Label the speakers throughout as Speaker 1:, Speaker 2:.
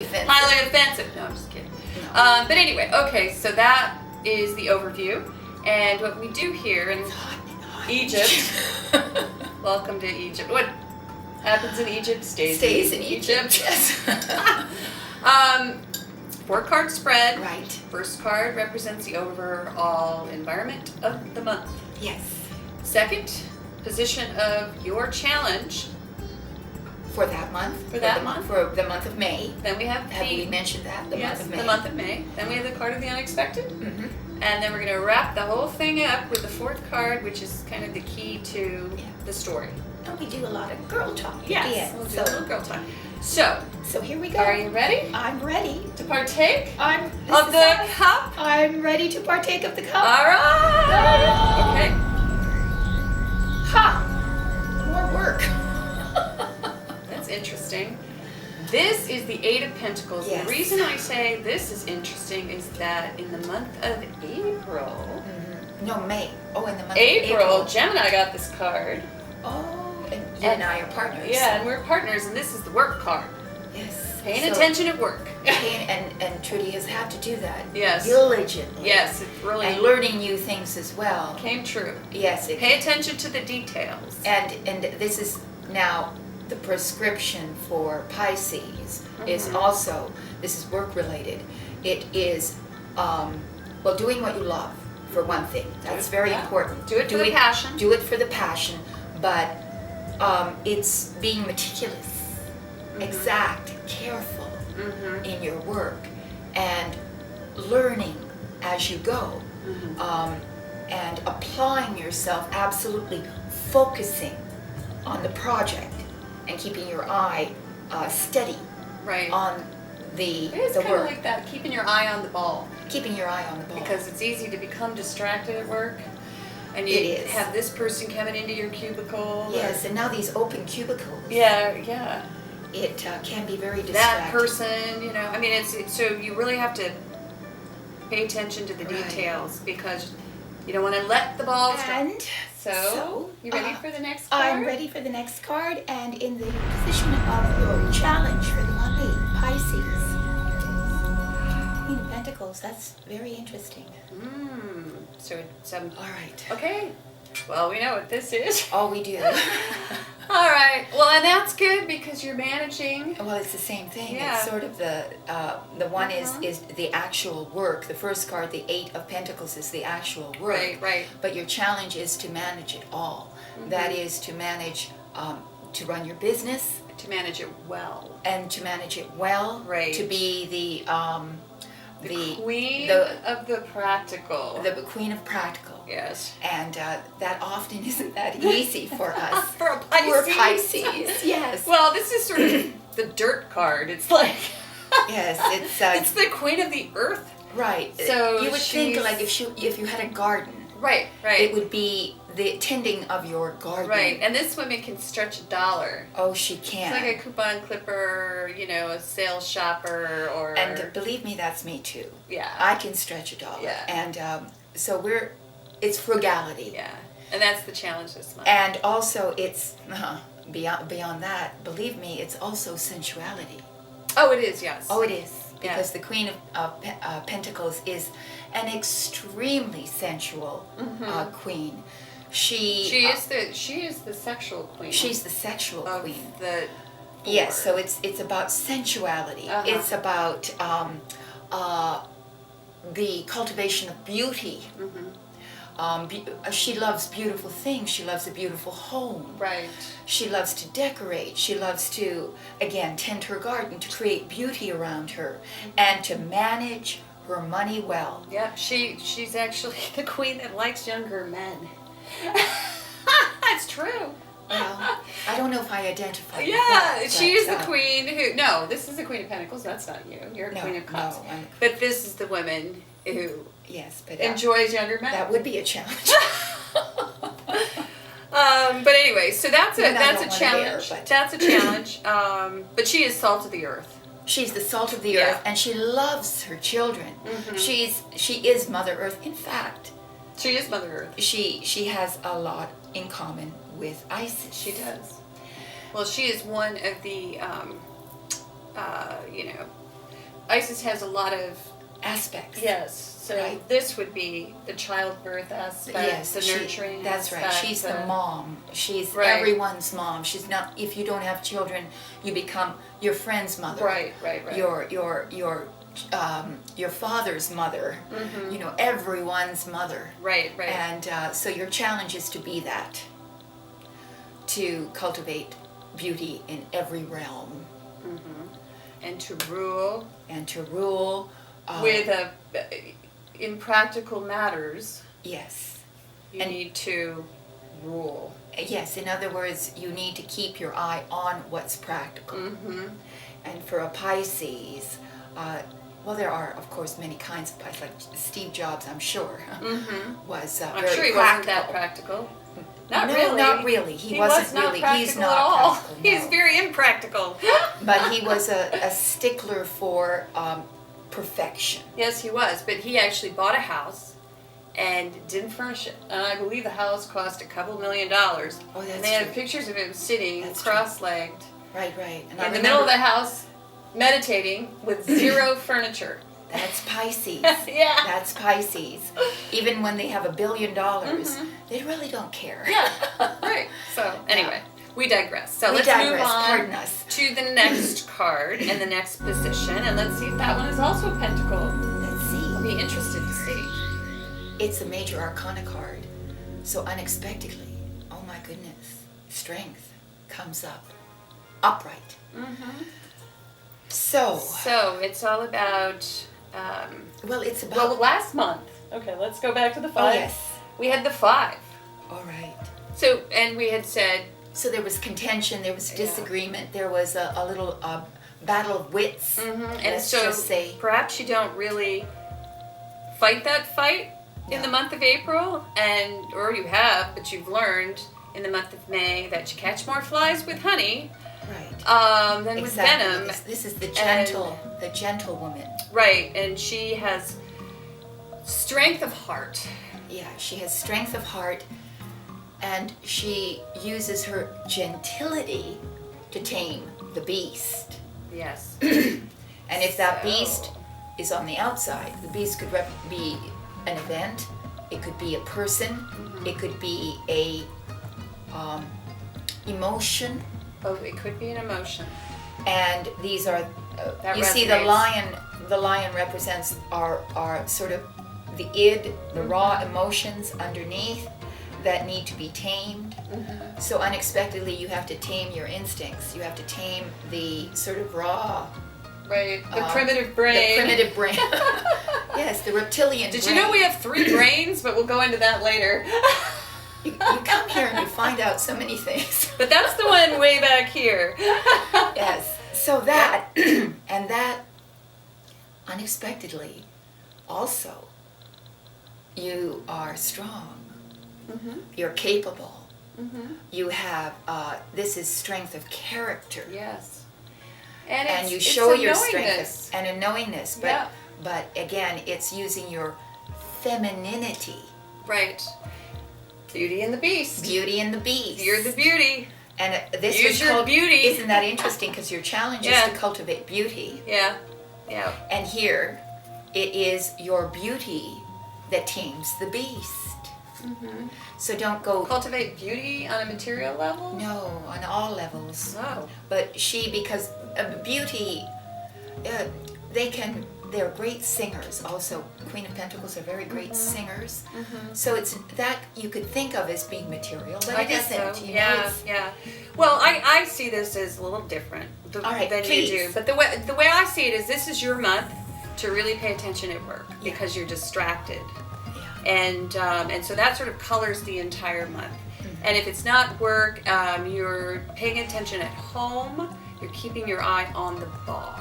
Speaker 1: Highly offensive. No, I'm just kidding.
Speaker 2: No.
Speaker 1: But anyway, okay, so that is the overview. And what we do here in Egypt, welcome to Egypt. What happens in Egypt stays in Egypt.
Speaker 2: Yes.
Speaker 1: 4-card spread.
Speaker 2: Right.
Speaker 1: First card represents the overall environment of the month.
Speaker 2: Yes.
Speaker 1: Second, position of your challenge.
Speaker 2: For that month.
Speaker 1: For that month.
Speaker 2: For the month of May.
Speaker 1: Then we have
Speaker 2: Have we mentioned that? The month of May.
Speaker 1: The month of May. Then we have the card of the unexpected.
Speaker 2: Mm-hmm.
Speaker 1: And then we're going to wrap the whole thing up with the 4th card, which is kind of the key to the story.
Speaker 2: And we do a lot of girl talk.
Speaker 1: Yes, we'll do a little girl talk. So
Speaker 2: here we go.
Speaker 1: Are you ready
Speaker 2: I'm ready.
Speaker 1: to partake
Speaker 2: Of
Speaker 1: of the cup?
Speaker 2: I'm ready to partake of the cup.
Speaker 1: All right. Okay.
Speaker 2: Ha! More work.
Speaker 1: That's interesting. This is the 8 of Pentacles.
Speaker 2: Yes.
Speaker 1: The reason I say this is interesting is that in the month of April,
Speaker 2: No, May. Oh, in the month
Speaker 1: April,
Speaker 2: of April.
Speaker 1: Gemini got this card.
Speaker 2: Oh, and you and I are partners.
Speaker 1: Yeah, and we're partners, and this is the work card.
Speaker 2: Yes.
Speaker 1: Paying attention at work.
Speaker 2: And Trudy has had to do that.
Speaker 1: Yes.
Speaker 2: Diligently.
Speaker 1: Yes, it really
Speaker 2: And learning new things as well.
Speaker 1: came true.
Speaker 2: Yes.
Speaker 1: Pay attention to the details.
Speaker 2: And this is now the prescription for Pisces is also, this is work related. It is, doing what you love for one thing. That's very important.
Speaker 1: Do it for the passion.
Speaker 2: Do it for the passion, but it's being meticulous, exact, careful in your work, and learning as you go, and applying yourself, absolutely focusing on the project and keeping your eye steady
Speaker 1: Right.
Speaker 2: on the
Speaker 1: It's kind of
Speaker 2: work.
Speaker 1: like that, keeping your eye on the ball.
Speaker 2: Keeping your eye on the ball.
Speaker 1: Because it's easy to become distracted at work. And
Speaker 2: It
Speaker 1: you
Speaker 2: is.
Speaker 1: have this person coming into your cubicle.
Speaker 2: Yes, and now these open cubicles.
Speaker 1: Yeah.
Speaker 2: It can be very distracting.
Speaker 1: That person, I mean, it's so you really have to pay attention to the
Speaker 2: Right.
Speaker 1: details because you don't want to let the ball drop.
Speaker 2: And
Speaker 1: So, you ready for the next card?
Speaker 2: I'm ready for the next card, and in the position of your challenge for the month of Pisces. Queen of Pentacles, that's very interesting.
Speaker 1: So it's
Speaker 2: All right.
Speaker 1: okay. Well, we know what this is.
Speaker 2: Oh, we do.
Speaker 1: All right. Well, and that's good because you're managing.
Speaker 2: Well, it's the same thing.
Speaker 1: Yeah.
Speaker 2: It's sort of the one is the actual work. The first card, the 8 of Pentacles, is the actual work.
Speaker 1: Right.
Speaker 2: But your challenge is to manage it all. That is to manage, to run your business.
Speaker 1: To manage it well.
Speaker 2: And to manage it well.
Speaker 1: Right.
Speaker 2: To be the
Speaker 1: queen of the practical.
Speaker 2: The queen of practical.
Speaker 1: Yes.
Speaker 2: And that often isn't that easy for us.
Speaker 1: For a Pisces.
Speaker 2: For Pisces, yes.
Speaker 1: Well, this is sort of the dirt card. It's like
Speaker 2: Yes,
Speaker 1: it's the queen of the earth.
Speaker 2: right.
Speaker 1: So
Speaker 2: you would think
Speaker 1: she's-
Speaker 2: like if you had a garden,
Speaker 1: Right.
Speaker 2: it would be the tending of your garden.
Speaker 1: Right. And this woman can stretch $1.
Speaker 2: Oh, she can.
Speaker 1: It's like a coupon clipper, a sales shopper, or
Speaker 2: And believe me, that's me too.
Speaker 1: yeah.
Speaker 2: I can stretch $1.
Speaker 1: Yeah.
Speaker 2: And so it's frugality.
Speaker 1: Yeah. And that's the challenge this month.
Speaker 2: And also it's beyond that. Believe me, it's also sensuality.
Speaker 1: Oh, it is. Yes.
Speaker 2: Oh, it is.
Speaker 1: Yeah.
Speaker 2: Because the Queen of Pentacles is an extremely sensual queen.
Speaker 1: She is the sexual queen.
Speaker 2: She's the sexual
Speaker 1: of
Speaker 2: queen.
Speaker 1: the
Speaker 2: Yes, so it's about sensuality. It's about the cultivation of beauty. She loves beautiful things. She loves a beautiful home.
Speaker 1: Right.
Speaker 2: She loves to decorate. She loves to, again, tend her garden, to create beauty around her, and to manage her money well.
Speaker 1: Yeah, she's actually the queen that likes younger men. That's true.
Speaker 2: Well, I don't know if I identify with
Speaker 1: Yeah,
Speaker 2: that,
Speaker 1: she's
Speaker 2: but,
Speaker 1: the queen who. No, this is the Queen of Pentacles. That's not you. You're a
Speaker 2: No,
Speaker 1: Queen of Cups.
Speaker 2: no, I'm-
Speaker 1: But this is the woman who
Speaker 2: yes, but
Speaker 1: enjoys younger men.
Speaker 2: that would be a challenge.
Speaker 1: But anyway, so that's a
Speaker 2: And I
Speaker 1: that's
Speaker 2: don't
Speaker 1: a
Speaker 2: wanna
Speaker 1: challenge.
Speaker 2: dare, but-
Speaker 1: That's a challenge. But she is salt of the earth.
Speaker 2: She's the salt of the
Speaker 1: Yeah.
Speaker 2: earth, and she loves her children. She is Mother Earth. In fact,
Speaker 1: She is Mother Earth.
Speaker 2: she has a lot in common with Isis.
Speaker 1: She does. Well, she is one of the Isis has a lot of
Speaker 2: aspects.
Speaker 1: Yes. So this would be the childbirth aspect,
Speaker 2: yes,
Speaker 1: the nurturing
Speaker 2: that's
Speaker 1: aspect.
Speaker 2: right. She's the mom. She's everyone's mom. She's not. If you don't have children, you become your friend's mother.
Speaker 1: Right.
Speaker 2: Your father's mother. You know, everyone's mother.
Speaker 1: Right.
Speaker 2: And so your challenge is to be that. To cultivate beauty in every realm.
Speaker 1: And to rule. With in practical matters.
Speaker 2: Yes.
Speaker 1: You need to rule.
Speaker 2: Yes, in other words, you need to keep your eye on what's practical. And for a Pisces, well, there are, of course, many kinds of Pisces. Like Steve Jobs, I'm sure, was
Speaker 1: I'm
Speaker 2: very
Speaker 1: sure he wasn't that practical. Not really.
Speaker 2: He wasn't
Speaker 1: not
Speaker 2: really.
Speaker 1: Practical
Speaker 2: He's not
Speaker 1: at all.
Speaker 2: practical.
Speaker 1: He's very impractical.
Speaker 2: But he was a stickler for perfection.
Speaker 1: Yes, he was. But he actually bought a house and didn't furnish it. And I believe the house cost $2 million.
Speaker 2: Oh, that's
Speaker 1: and they have pictures of him sitting cross-legged.
Speaker 2: Right. And
Speaker 1: in the middle of the house, meditating with zero furniture.
Speaker 2: That's Pisces.
Speaker 1: Yeah.
Speaker 2: That's Pisces. Even when they have $1 billion, they really don't care.
Speaker 1: Yeah. Right. So anyway, we digress. So let's move on to the next card and the next position, and let's see if that one is also a pentacle.
Speaker 2: Let's see.
Speaker 1: I'll be interested to see.
Speaker 2: It's a major arcana card. So unexpectedly, oh my goodness, strength comes up. Upright. So
Speaker 1: it's all about
Speaker 2: it's about
Speaker 1: last month. Okay, let's go back to the 5.
Speaker 2: Oh, yes.
Speaker 1: We had the 5.
Speaker 2: All right.
Speaker 1: So, and we had said...
Speaker 2: So there was contention, there was disagreement, there was a little battle of wits.
Speaker 1: And so
Speaker 2: just say,
Speaker 1: perhaps you don't really fight that fight in the month of April, or you have, but you've learned in the month of May that you catch more flies with honey.
Speaker 2: Right.
Speaker 1: Than with venom.
Speaker 2: This is the gentle woman.
Speaker 1: Right, and she has strength of heart.
Speaker 2: Yeah, she has strength of heart, and she uses her gentility to tame the beast.
Speaker 1: Yes.
Speaker 2: And if that beast is on the outside, the beast could be an event, it could be a person, it could be a emotion.
Speaker 1: Oh, it could be an emotion.
Speaker 2: And these are, you
Speaker 1: resonates.
Speaker 2: see the lion represents our sort of the id, the raw emotions underneath that need to be tamed. So unexpectedly you have to tame your instincts. You have to tame the sort of raw.
Speaker 1: Right, the primitive brain.
Speaker 2: The primitive brain. Yes, the reptilian brain.
Speaker 1: Did you know we have 3 brains? But we'll go into that later.
Speaker 2: You come here and you find out so many things.
Speaker 1: But that's the one way back here.
Speaker 2: Yes. So that, and that unexpectedly also, you are strong. You're capable. You have, this is strength of character.
Speaker 1: Yes.
Speaker 2: And you show your strength and a knowingness. But again, it's using your femininity.
Speaker 1: Right. Beauty and the Beast.
Speaker 2: Beauty and the Beast.
Speaker 1: You're the beauty.
Speaker 2: And this
Speaker 1: Use your beauty.
Speaker 2: Isn't that interesting? Because your challenge is to cultivate beauty.
Speaker 1: Yeah.
Speaker 2: And here, it is your beauty that tames the beast. So don't go...
Speaker 1: Cultivate beauty on a material level?
Speaker 2: No, on all levels.
Speaker 1: Oh.
Speaker 2: But because beauty, they're great singers also. Queen of Pentacles are very great singers. So it's that you could think of as being material, but it isn't.
Speaker 1: So.
Speaker 2: You
Speaker 1: know, Well, I see this as a little different than you do. But the way I see it is this is your month to really pay attention at work because you're distracted. And so that sort of colors the entire month. And if it's not work, you're paying attention at home, you're keeping your eye on the ball.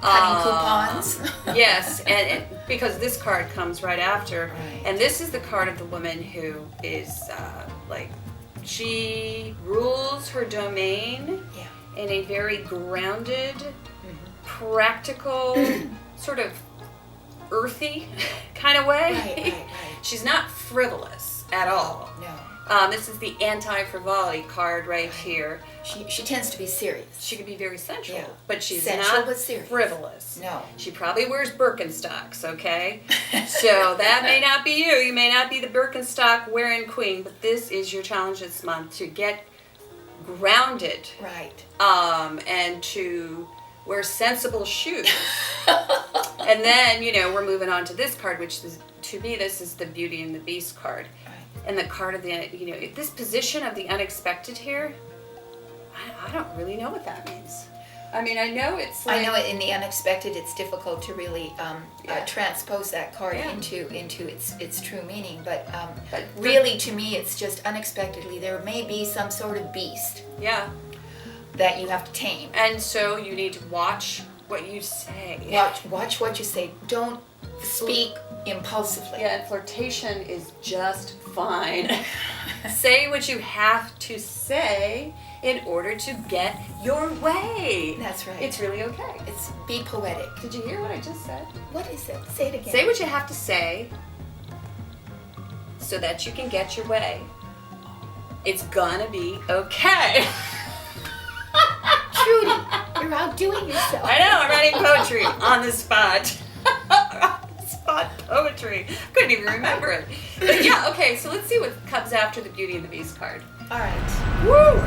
Speaker 2: Cutting coupons.
Speaker 1: Yes, and because this card comes right after. And this is the card of the woman who is she rules her domain in a very grounded, practical, sort of earthy kind of way.
Speaker 2: Right.
Speaker 1: She's not frivolous at all.
Speaker 2: No.
Speaker 1: This is the anti-frivolity card right here.
Speaker 2: She tends to be serious.
Speaker 1: She can be very sensual,
Speaker 2: Yeah.
Speaker 1: but she's
Speaker 2: Sensual
Speaker 1: not
Speaker 2: but serious.
Speaker 1: frivolous.
Speaker 2: No.
Speaker 1: She probably wears Birkenstocks, okay? So that may not be you. You may not be the Birkenstock wearing queen, but this is your challenge this month, to get grounded.
Speaker 2: Right.
Speaker 1: And to wear sensible shoes. And then, we're moving on to this card, which is, to me, this is the Beauty and the Beast card. And the card of the, this position of the unexpected here, I don't really know what that means. I mean, I know it's like...
Speaker 2: I know in the unexpected, it's difficult to really transpose that card into its true meaning. But really, to me, it's just unexpectedly, there may be some sort of beast that you have to tame.
Speaker 1: And so you need to watch what you say.
Speaker 2: Watch what you say. Don't speak impulsively.
Speaker 1: Yeah, and flirtation is just fine. Say what you have to say in order to get your way.
Speaker 2: That's right.
Speaker 1: It's really okay.
Speaker 2: It's be poetic.
Speaker 1: Did you hear what I just said?
Speaker 2: What is it? Say it again.
Speaker 1: Say what you have to say so that you can get your way. It's gonna be okay.
Speaker 2: Trudy, you're outdoing yourself.
Speaker 1: I know, I'm writing poetry on the spot. Spot poetry. Couldn't even remember it. But yeah, okay, so let's see what comes after the Beauty and the Beast card.
Speaker 2: All right.
Speaker 1: Woo!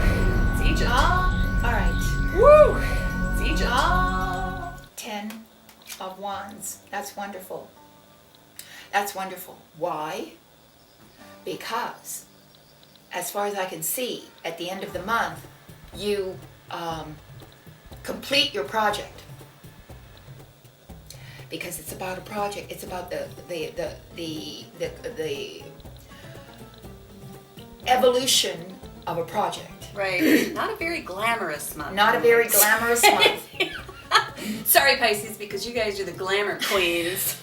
Speaker 1: It's Egypt.
Speaker 2: All right.
Speaker 1: Woo! It's Egypt.
Speaker 2: 10 of Wands. That's wonderful. That's wonderful. Why? Because, as far as I can see, at the end of the month, you complete your project. Because it's about a project. It's about the evolution of a project.
Speaker 1: Right. Not a very glamorous month.
Speaker 2: Not a very glamorous month.
Speaker 1: Sorry, Pisces, because you guys are the glamour queens.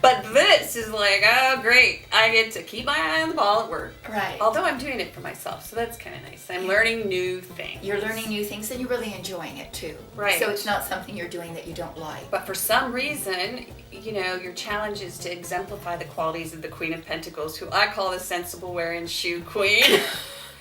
Speaker 1: But this is like, oh, great. I get to keep my eye on the ball at work.
Speaker 2: Right.
Speaker 1: Although I'm doing it for myself, so that's kind of nice. I'm learning new things.
Speaker 2: You're learning new things, and you're really enjoying it, too.
Speaker 1: Right.
Speaker 2: So it's not something you're doing that you don't like.
Speaker 1: But for some reason, your challenge is to exemplify the qualities of the Queen of Pentacles, who I call the sensible wearing shoe queen.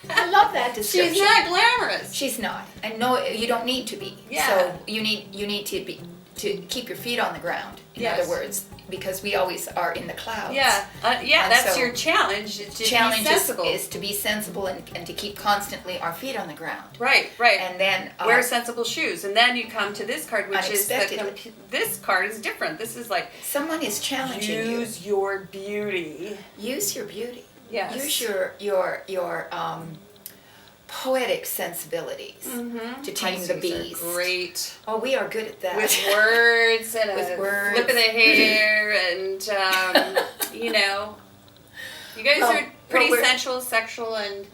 Speaker 2: I love that description.
Speaker 1: She's not glamorous.
Speaker 2: She's not. And no, you don't need to be.
Speaker 1: Yeah.
Speaker 2: So you need to keep your feet on the ground, in other words, because we always are in the clouds.
Speaker 1: Yeah. That's so your challenge. To
Speaker 2: challenge
Speaker 1: be sensible.
Speaker 2: is to be sensible and to keep constantly our feet on the ground.
Speaker 1: Right.
Speaker 2: And then
Speaker 1: wear sensible shoes. And then you come to this card, which is this card is different. This is like
Speaker 2: someone is challenging you.
Speaker 1: Use your beauty.
Speaker 2: Use your beauty.
Speaker 1: Yes.
Speaker 2: Use your poetic sensibilities to tame the beast.
Speaker 1: Great.
Speaker 2: Oh, we are good at that.
Speaker 1: With words and
Speaker 2: with words.
Speaker 1: flip of the hair and you guys are pretty sensual, sexual, and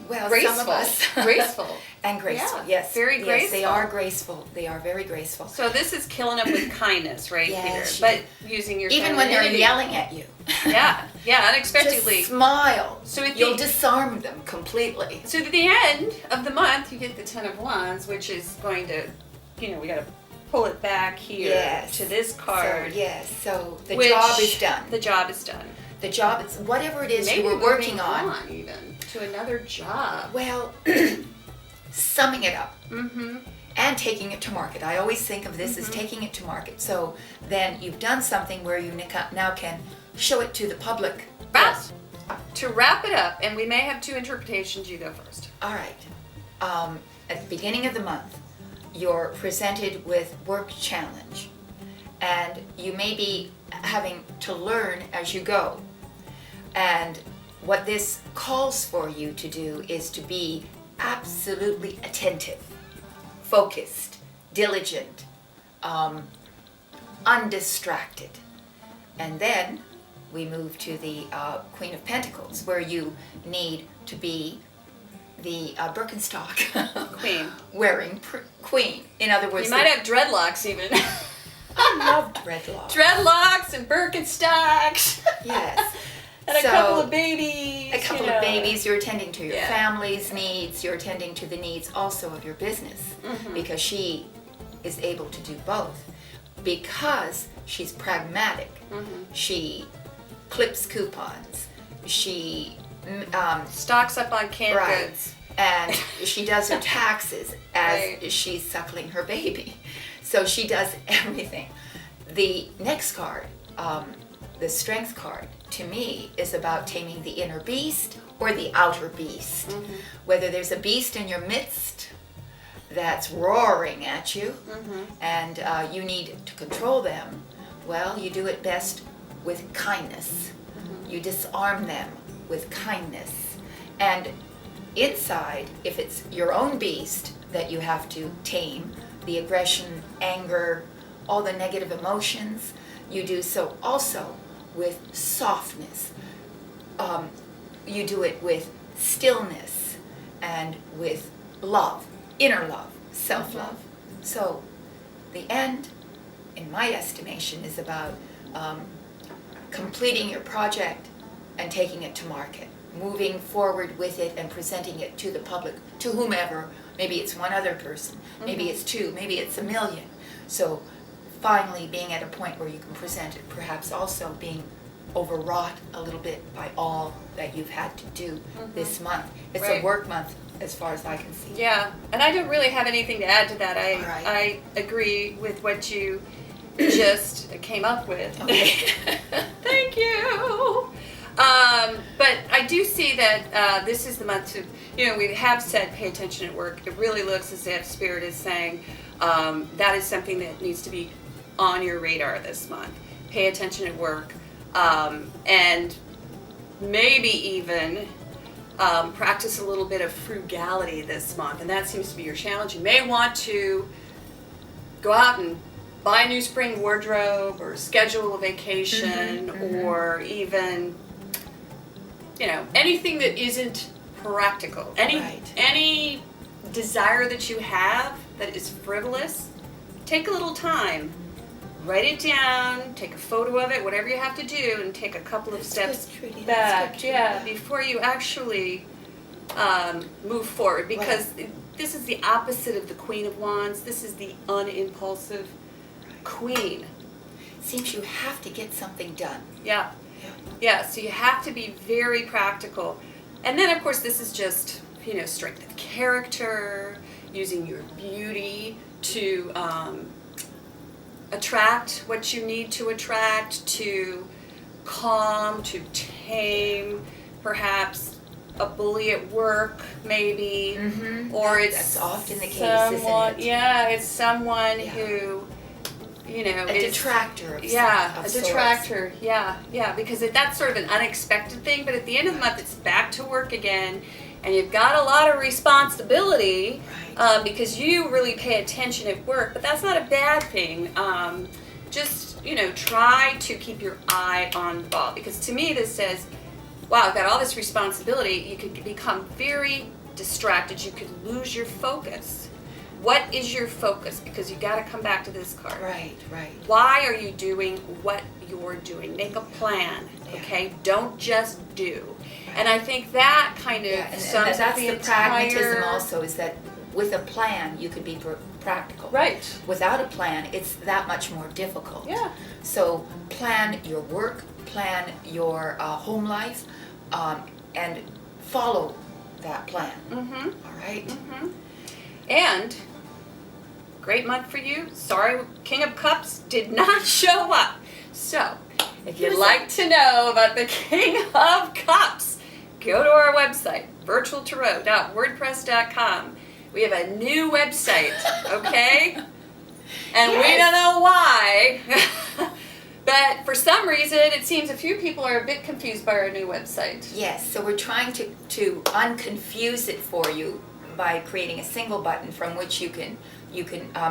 Speaker 1: graceful.
Speaker 2: Some of us.
Speaker 1: Graceful.
Speaker 2: And graceful, yes.
Speaker 1: Very graceful.
Speaker 2: Yes, they are graceful. They are very graceful.
Speaker 1: So this is killing them with kindness right here. But using your
Speaker 2: even when they're yelling at you.
Speaker 1: Yeah, unexpectedly.
Speaker 2: Just smile.
Speaker 1: So
Speaker 2: you'll disarm them completely.
Speaker 1: So at the end of the month, you get the 10 of Wands, which is going to, we got to pull it back here to this card.
Speaker 2: So the job is done.
Speaker 1: The job is done.
Speaker 2: The job is whatever it is
Speaker 1: Maybe
Speaker 2: you were working on.
Speaker 1: Even to another job.
Speaker 2: Well, summing it up and taking it to market. I always think of this as taking it to market. So then you've done something where you now can show it to the public.
Speaker 1: Yes. To wrap it up, and we may have two interpretations. You go first.
Speaker 2: All right. At the beginning of the month, you're presented with work challenge, and you may be having to learn as you go. And what this calls for you to do is to be absolutely attentive, focused, diligent, undistracted. And then we move to the Queen of Pentacles, where you need to be the Birkenstock
Speaker 1: queen,
Speaker 2: wearing queen. In other words,
Speaker 1: you might have dreadlocks even.
Speaker 2: I love dreadlocks.
Speaker 1: Dreadlocks and Birkenstocks.
Speaker 2: Yes.
Speaker 1: And a couple of babies.
Speaker 2: A couple of babies. You're attending to your family's needs. You're attending to the needs also of your business, because she is able to do both. Because she's pragmatic. She clips coupons. She
Speaker 1: Stocks up on canned
Speaker 2: Right.
Speaker 1: goods.
Speaker 2: And she does her taxes as
Speaker 1: Right.
Speaker 2: she's suckling her baby. So she does everything. The next card, the Strength card, to me is about taming the inner beast or the outer beast.
Speaker 1: Mm-hmm.
Speaker 2: Whether there's a beast in your midst that's roaring at you and you need to control them, well, you do it best with kindness. You disarm them with kindness. And inside, if it's your own beast that you have to tame, the aggression, anger, all the negative emotions, you do so also with softness. You do it with stillness and with love, inner love, self-love. So the end, in my estimation, is about completing your project and taking it to market, moving forward with it and presenting it to the public, to whomever. Maybe it's one other person, maybe it's two, maybe it's 1 million. So finally being at a point where you can present it, perhaps also being overwrought a little bit by all that you've had to do this month. It's
Speaker 1: Right.
Speaker 2: a work month as far as I can see.
Speaker 1: Yeah, and I don't really have anything to add to that.
Speaker 2: All right.
Speaker 1: I agree with what you just came up with.
Speaker 2: Okay.
Speaker 1: Thank you. But I do see that this is the month to, we have said pay attention at work. It really looks as if Spirit is saying that is something that needs to be on your radar this month. Pay attention at work. And maybe even practice a little bit of frugality this month. And that seems to be your challenge. You may want to go out and buy a new spring wardrobe or schedule a vacation or even, anything that isn't practical. Any desire that you have that is frivolous, take a little time. Write it down, take a photo of it, whatever you have to do, and take a couple of steps back. Before you actually move forward. Because this is the opposite of the Queen of Wands. This is the unimpulsive Queen.
Speaker 2: Seems you have to get something done.
Speaker 1: Yeah, so you have to be very practical. And then, of course, this is just, strength of character, using your beauty to attract what you need to attract, to calm, to tame, perhaps a bully at work, maybe, or it's
Speaker 2: that's often the case,
Speaker 1: someone,
Speaker 2: isn't it?
Speaker 1: Yeah, it's someone who,
Speaker 2: a detractor of
Speaker 1: a
Speaker 2: sorts.
Speaker 1: detractor. Yeah, because that's sort of an unexpected thing. But at the end of the month, it's back to work again, and you've got a lot of responsibility because you really pay attention at work. But that's not a bad thing. Just try to keep your eye on the ball, because to me this says, wow, I've got all this responsibility. You could become very distracted. You could lose your focus. What is your focus? Because you got to come back to this card.
Speaker 2: Right.
Speaker 1: Why are you doing what you're doing? Make a plan, okay? Don't just do. And I think that kind of
Speaker 2: and
Speaker 1: sums up
Speaker 2: that's
Speaker 1: the
Speaker 2: the
Speaker 1: entire...
Speaker 2: pragmatism also, is that with a plan you can be practical.
Speaker 1: Right.
Speaker 2: Without a plan, it's that much more difficult.
Speaker 1: Yeah.
Speaker 2: So plan your work, plan your home life, and follow that plan. All right?
Speaker 1: And great month for you. Sorry, King of Cups did not show up. So, if you'd like to know about the King of Cups, go to our website, virtualtarot.wordpress.com. We have a new website, okay? And we don't know why. But for some reason, it seems a few people are a bit confused by our new website.
Speaker 2: Yes, so we're trying to unconfuse it for you by creating a single button from which you can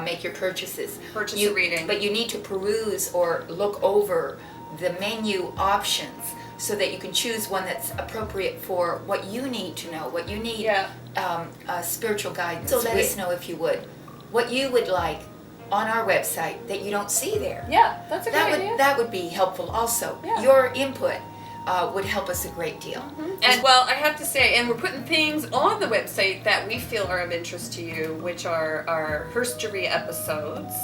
Speaker 2: make your purchases.
Speaker 1: Purchase a reading.
Speaker 2: But you need to peruse or look over the menu options so that you can choose one that's appropriate for what you need to know, what you need spiritual guidance. So let us know, if you would, what you would like on our website that you don't see there.
Speaker 1: Yeah, that's a great idea.
Speaker 2: That would be helpful also.
Speaker 1: Yeah.
Speaker 2: Your input would help us a great deal.
Speaker 1: And well, I have to say, and we're putting things on the website that we feel are of interest to you, which are our herstory episodes.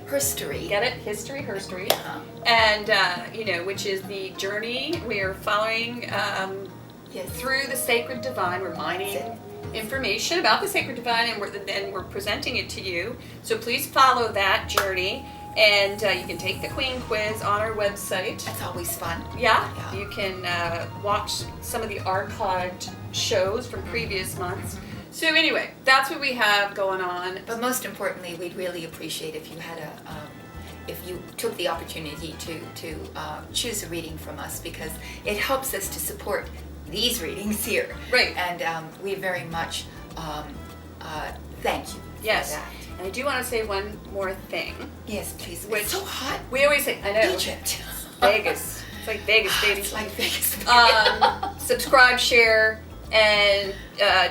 Speaker 2: Herstory.
Speaker 1: Get it? History, herstory.
Speaker 2: Uh-huh.
Speaker 1: And, which is the journey we are following
Speaker 2: Yes.
Speaker 1: through the sacred divine. We're mining information about the sacred divine, and we're presenting it to you. So please follow that journey. And you can take the Queen Quiz on our website.
Speaker 2: That's always fun.
Speaker 1: Yeah. You can watch some of the archived shows from previous months. So anyway, that's what we have going on.
Speaker 2: But most importantly, we'd really appreciate if you had if you took the opportunity to choose a reading from us, because it helps us to support these readings here.
Speaker 1: Right.
Speaker 2: And we very much thank you.
Speaker 1: Yes.
Speaker 2: For that.
Speaker 1: And I do want to say one more thing.
Speaker 2: Yes, please.
Speaker 1: Which
Speaker 2: it's so hot.
Speaker 1: We always say, I know.
Speaker 2: Egypt.
Speaker 1: Vegas. It's like Vegas, baby.
Speaker 2: It's like Vegas.
Speaker 1: Subscribe, share, and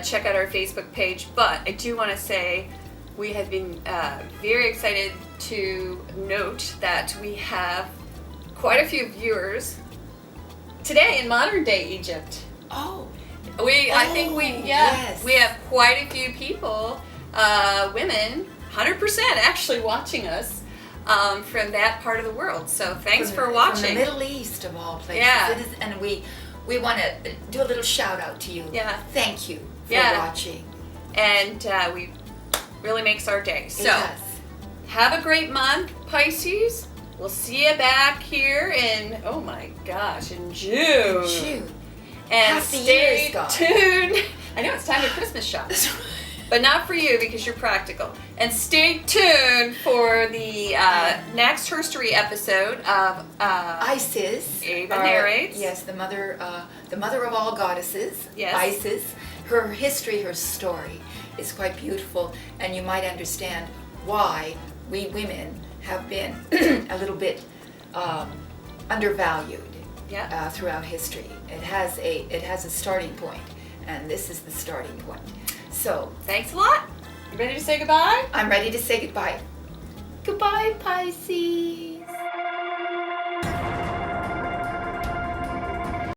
Speaker 1: check out our Facebook page. But I do want to say we have been very excited to note that we have quite a few viewers today in modern day Egypt.
Speaker 2: Oh.
Speaker 1: I think
Speaker 2: yes.
Speaker 1: we have quite a few people, women, 100% actually watching us from that part of the world. So thanks for watching.
Speaker 2: From the Middle East of all places.
Speaker 1: Yeah.
Speaker 2: It is, and we want to do a little shout out to you.
Speaker 1: Yeah.
Speaker 2: Thank you for watching.
Speaker 1: And we really makes our day.
Speaker 2: It
Speaker 1: So
Speaker 2: does.
Speaker 1: have a great month, Pisces. We'll see you back here in, oh my gosh, in June.
Speaker 2: June.
Speaker 1: And
Speaker 2: Half the year is
Speaker 1: stay
Speaker 2: gone.
Speaker 1: tuned. I know it's time for Christmas shop. But not for you because you're practical. And stay tuned for the next herstory episode of
Speaker 2: Isis.
Speaker 1: Ava narrates.
Speaker 2: Yes, the mother of all goddesses.
Speaker 1: Yes.
Speaker 2: Isis. Her history, her story is quite beautiful, and you might understand why we women have been a little bit undervalued throughout history. It has a starting point, and this is the starting point. So
Speaker 1: thanks a lot. You ready to say goodbye?
Speaker 2: I'm ready to say goodbye. Goodbye, Pisces.